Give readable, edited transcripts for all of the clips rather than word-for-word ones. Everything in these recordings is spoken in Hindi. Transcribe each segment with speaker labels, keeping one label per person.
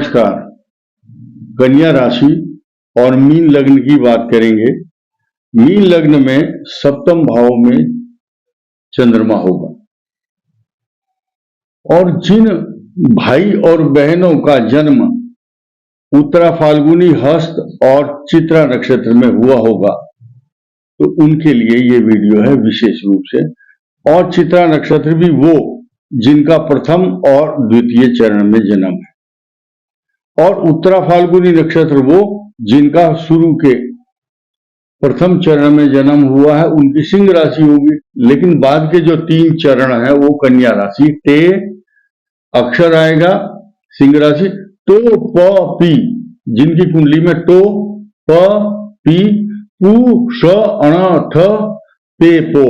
Speaker 1: नमस्कार। कन्या राशि और मीन लग्न की बात करेंगे। मीन लग्न में सप्तम भाव में चंद्रमा होगा और जिन भाई और बहनों का जन्म उत्तरा फाल्गुनी हस्त और चित्रा नक्षत्र में हुआ होगा तो उनके लिए ये वीडियो है विशेष रूप से। और चित्रा नक्षत्र भी वो जिनका प्रथम और द्वितीय चरण में जन्म है, और उत्तरा फाल्गुनी नक्षत्र वो जिनका शुरू के प्रथम चरण में जन्म हुआ है, उनकी सिंह राशि होगी। लेकिन बाद के जो 3 चरण है वो कन्या राशि। टे अक्षर आएगा सिंह राशि, तो प पी जिनकी कुंडली में टो प पी पू श अण ठ पे पो,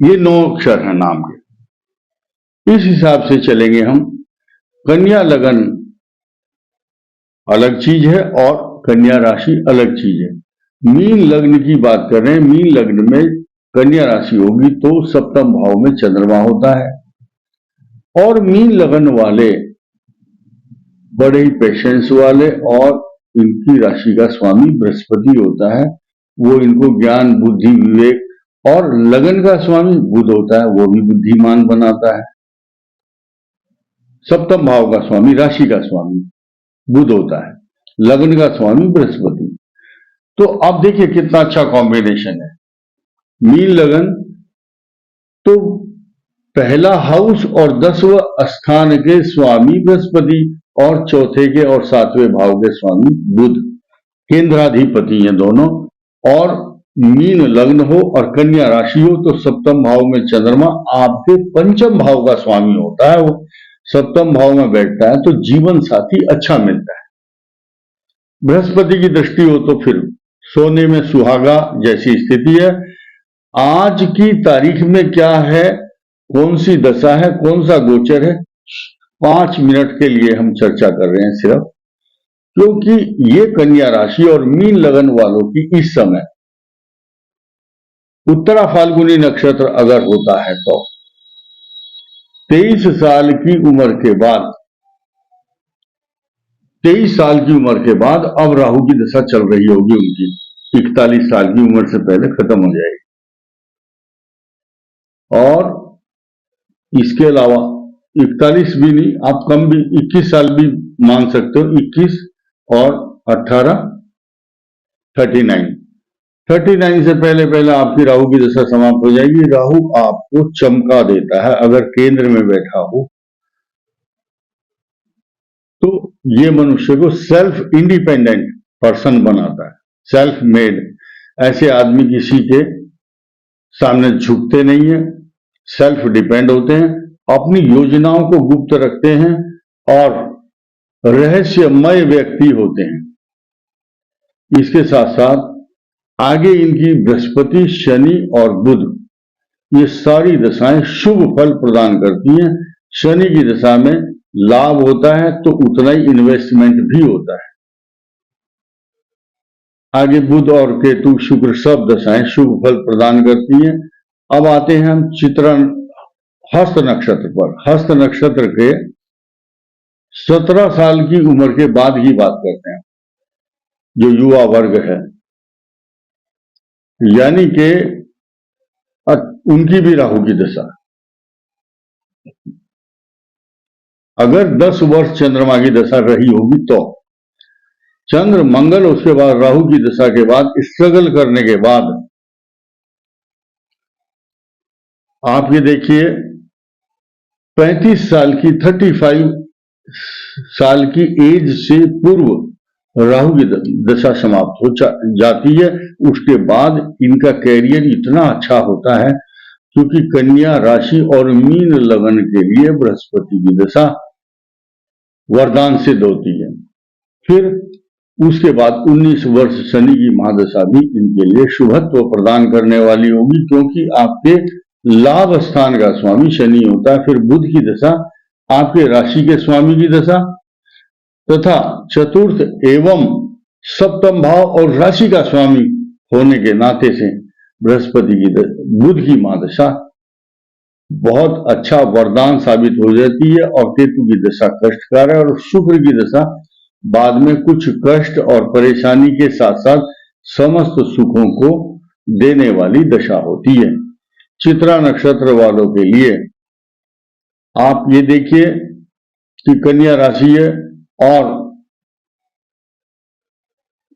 Speaker 1: ये 9 अक्षर है नाम के। इस हिसाब से चलेंगे हम। कन्या लगन अलग चीज है और कन्या राशि अलग चीज है। मीन लग्न की बात कर रहे हैं। मीन लग्न में कन्या राशि होगी तो सप्तम भाव में चंद्रमा होता है, और मीन लगन वाले बड़े ही पेशेंस वाले, और इनकी राशि का स्वामी बृहस्पति होता है। वो इनको ज्ञान बुद्धि विवेक, और लगन का स्वामी बुध होता है, वो भी बुद्धिमान बनाता है। सप्तम भाव का स्वामी राशि का स्वामी बुध होता है, लगन का स्वामी बृहस्पति। तो आप देखिए कितना अच्छा कॉम्बिनेशन है। मीन लगन तो पहला हाउस और 10वें स्थान के स्वामी बृहस्पति, और चौथे के और 7वें भाव के स्वामी बुध, केंद्राधिपति हैं दोनों। और मीन लग्न हो और कन्या राशि हो तो सप्तम भाव में चंद्रमा आपके पंचम भाव का स्वामी होता है। वो सप्तम भाव में बैठता है तो जीवन साथी अच्छा मिलता है। बृहस्पति की दृष्टि हो तो फिर सोने में सुहागा जैसी स्थिति है। आज की तारीख में क्या है, कौन सी दशा है, कौन सा गोचर है, 5 मिनट के लिए हम चर्चा कर रहे हैं सिर्फ, क्योंकि ये कन्या राशि और मीन लगन वालों की इस समय उत्तरा फाल्गुनी नक्षत्र अगर होता है तो 23 साल की उम्र के बाद, 23 साल की उम्र के बाद अब राहु की दशा चल रही होगी उनकी। 41 साल की उम्र से पहले खत्म हो जाएगी। और इसके अलावा 41 भी नहीं, आप कम भी 21 साल भी मान सकते हो। 21 और 18 39 से पहले पहले आपकी राहु की दशा समाप्त हो जाएगी। राहु आपको चमका देता है अगर केंद्र में बैठा हो तो ये मनुष्य को सेल्फ इंडिपेंडेंट पर्सन बनाता है, सेल्फ मेड। ऐसे आदमी किसी के सामने झुकते नहीं है, सेल्फ डिपेंड होते हैं, अपनी योजनाओं को गुप्त रखते हैं और रहस्यमय व्यक्ति होते हैं। इसके साथ साथ आगे इनकी बृहस्पति, शनि और बुध, ये सारी दशाएं शुभ फल प्रदान करती हैं। शनि की दशा में लाभ होता है तो उतना ही इन्वेस्टमेंट भी होता है। आगे बुध और केतु, शुक्र, सब दशाएं शुभ फल प्रदान करती हैं। अब आते हैं हम चित्रा हस्त नक्षत्र पर। हस्त नक्षत्र के 17 साल की उम्र के बाद की बात करते हैं, जो युवा वर्ग है, यानी कि उनकी भी राहु की दशा। अगर 10 वर्ष चंद्रमा की दशा रही होगी तो चंद्र मंगल, उसके बाद राहु की दशा के बाद स्ट्रगल करने के बाद आप ये देखिए 35 साल की, 35 साल की एज से पूर्व राहु की दशा समाप्त हो जाती है। उसके बाद इनका कैरियर इतना अच्छा होता है क्योंकि कन्या राशि और मीन लगन के लिए बृहस्पति की दशा वरदान सिद्ध होती है। फिर उसके बाद 19 वर्ष शनि की महादशा भी इनके लिए शुभत्व प्रदान करने वाली होगी, क्योंकि आपके लाभ स्थान का स्वामी शनि होता है। फिर बुध की दशा, आपके राशि के स्वामी की दशा, तथा चतुर्थ एवं सप्तम भाव और राशि का स्वामी होने के नाते से बृहस्पति की बुध की महादशा बहुत अच्छा वरदान साबित हो जाती है। और केतु की दशा कष्टकार है और शुक्र की दशा बाद में कुछ कष्ट और परेशानी के साथ साथ समस्त सुखों को देने वाली दशा होती है। चित्रा नक्षत्र वालों के लिए आप ये देखिए कि कन्या राशि है, और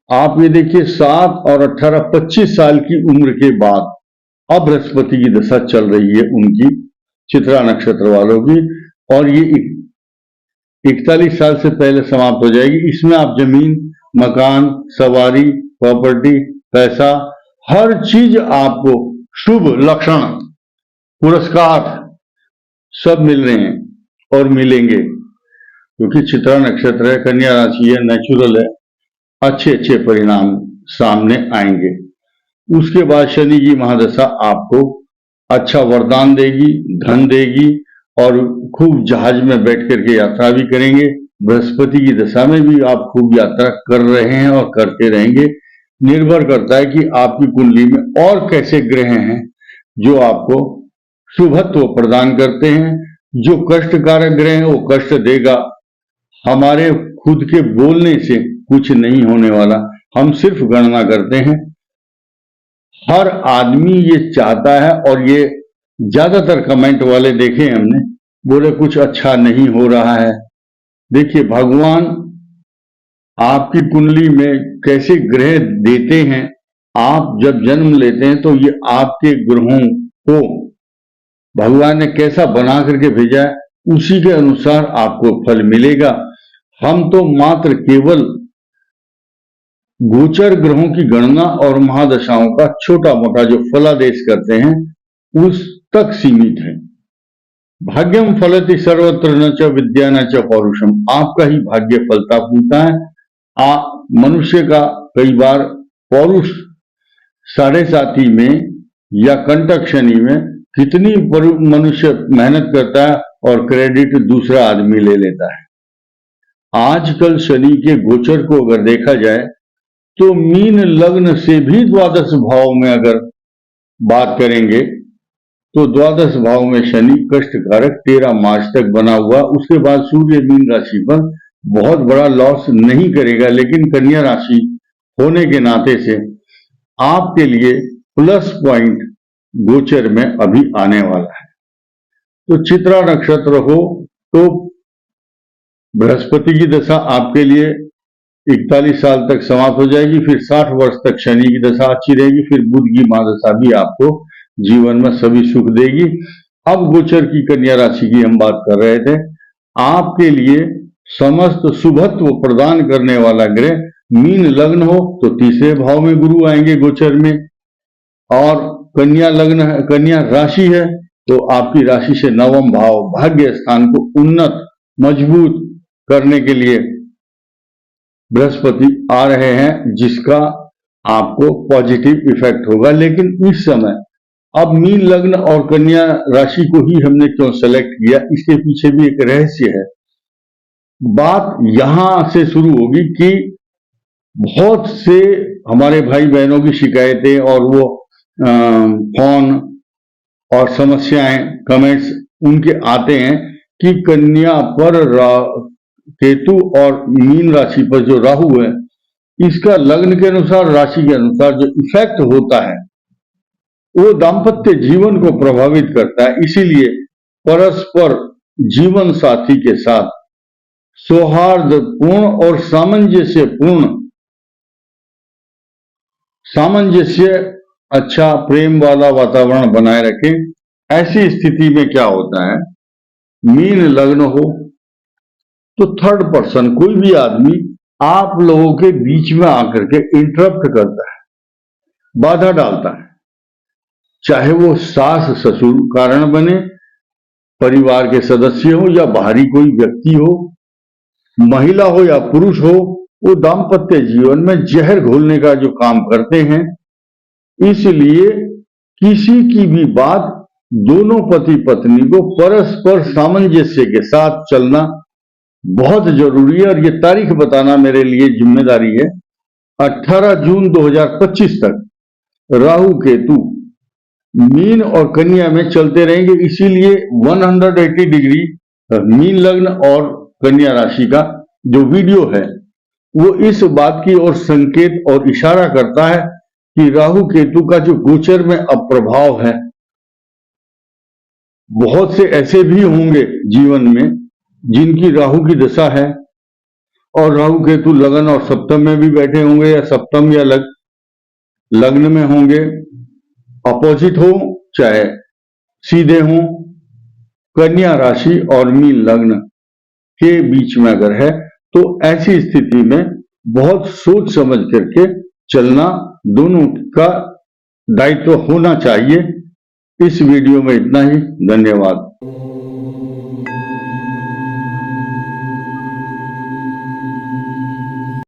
Speaker 1: आप ये देखिए 7 और 18, 25 साल की उम्र के बाद अब बृहस्पति की दशा चल रही है उनकी, चित्रा नक्षत्र वालों की, और ये 41 साल से पहले समाप्त हो जाएगी। इसमें आप जमीन, मकान, सवारी, प्रॉपर्टी, पैसा, हर चीज आपको शुभ लक्षण, पुरस्कार सब मिल रहे हैं और मिलेंगे, क्योंकि चित्रा नक्षत्र है, कन्या राशि है, नेचुरल है, अच्छे अच्छे परिणाम सामने आएंगे। उसके बाद शनि की महादशा आपको अच्छा वरदान देगी, धन देगी, और खूब जहाज में बैठ करके यात्रा भी करेंगे। बृहस्पति की दशा में भी आप खूब यात्रा कर रहे हैं और करते रहेंगे। निर्भर करता है कि आपकी कुंडली में और कैसे ग्रह हैं जो आपको शुभत्व प्रदान करते हैं। जो कष्टकारक ग्रह है वो कष्ट देगा। हमारे खुद के बोलने से कुछ नहीं होने वाला, हम सिर्फ गणना करते हैं। हर आदमी ये चाहता है, और ये ज्यादातर कमेंट वाले देखे हमने, बोले कुछ अच्छा नहीं हो रहा है। देखिए भगवान आपकी कुंडली में कैसे ग्रह देते हैं। आप जब जन्म लेते हैं तो ये आपके ग्रहों को भगवान ने कैसा बना करके भेजा है, उसी के अनुसार आपको फल मिलेगा। हम तो मात्र केवल गोचर ग्रहों की गणना और महादशाओं का छोटा मोटा जो फलादेश करते हैं उस तक सीमित है। भाग्यम फलति सर्वत्र न च विद्या न च पौरुषम, आपका ही भाग्य फलता फूलता है। मनुष्य का कई बार पौरुष साढ़े साथी में या कंटक शनि में कितनी मनुष्य मेहनत करता है और क्रेडिट दूसरा आदमी ले लेता है। आजकल शनि के गोचर को अगर देखा जाए तो मीन लग्न से भी द्वादश भाव में अगर बात करेंगे तो द्वादश भाव में शनि कष्टकारक 13 मार्च तक बना हुआ। उसके बाद सूर्य मीन राशि पर बहुत बड़ा लॉस नहीं करेगा, लेकिन कन्या राशि होने के नाते से आपके लिए प्लस पॉइंट गोचर में अभी आने वाला है। तो चित्रा नक्षत्र हो तो बृहस्पति की दशा आपके लिए 41 साल तक समाप्त हो जाएगी, फिर 60 वर्ष तक शनि की दशा अच्छी रहेगी, फिर बुध की महादशा भी आपको जीवन में सभी सुख देगी। अब गोचर की कन्या राशि की हम बात कर रहे थे। आपके लिए समस्त शुभत्व प्रदान करने वाला ग्रह मीन लग्न हो तो तीसरे भाव में गुरु आएंगे गोचर में, और कन्या लग्न कन्या राशि है तो आपकी राशि से नवम भाव भाग्य स्थान को उन्नत मजबूत करने के लिए बृहस्पति आ रहे हैं, जिसका आपको पॉजिटिव इफेक्ट होगा। लेकिन इस समय अब मीन लग्न और कन्या राशि को ही हमने क्यों सेलेक्ट किया, इसके पीछे भी एक रहस्य है। बात यहां से शुरू होगी कि बहुत से हमारे भाई बहनों की शिकायतें और वो फोन और समस्याएं, कमेंट्स उनके आते हैं कि कन्या पर केतु और मीन राशि पर जो राहु है, इसका लग्न के अनुसार राशि के अनुसार जो इफेक्ट होता है वो दाम्पत्य जीवन को प्रभावित करता है। इसीलिए परस्पर जीवन साथी के साथ सौहार्दपूर्ण और सामंजस्य अच्छा प्रेम वाला वातावरण बनाए रखें। ऐसी स्थिति में क्या होता है, मीन लग्न हो तो थर्ड पर्सन कोई भी आदमी आप लोगों के बीच में आकर के इंटरप्ट करता है, बाधा डालता है, चाहे वो सास ससुर कारण बने, परिवार के सदस्य हो या बाहरी कोई व्यक्ति हो, महिला हो या पुरुष हो, वो दाम्पत्य जीवन में जहर घोलने का जो काम करते हैं। इसलिए किसी की भी बात दोनों पति पत्नी को परस्पर सामंजस्य के साथ चलना बहुत जरूरी है। और ये तारीख बताना मेरे लिए जिम्मेदारी है। 18 जून 2025 तक राहु केतु मीन और कन्या में चलते रहेंगे। इसीलिए 180 डिग्री मीन लग्न और कन्या राशि का जो वीडियो है वो इस बात की ओर संकेत और इशारा करता है कि राहु केतु का जो गोचर में अब प्रभाव है, बहुत से ऐसे भी होंगे जीवन में जिनकी राहु की दशा है और राहु केतु लगन और सप्तम में भी बैठे होंगे, या सप्तम या लग्न में होंगे, अपोजिट हो चाहे सीधे हो, कन्या राशि और मीन लग्न के बीच में अगर है, तो ऐसी स्थिति में बहुत सोच समझ करके चलना दोनों का दायित्व होना चाहिए। इस वीडियो में इतना ही। धन्यवाद।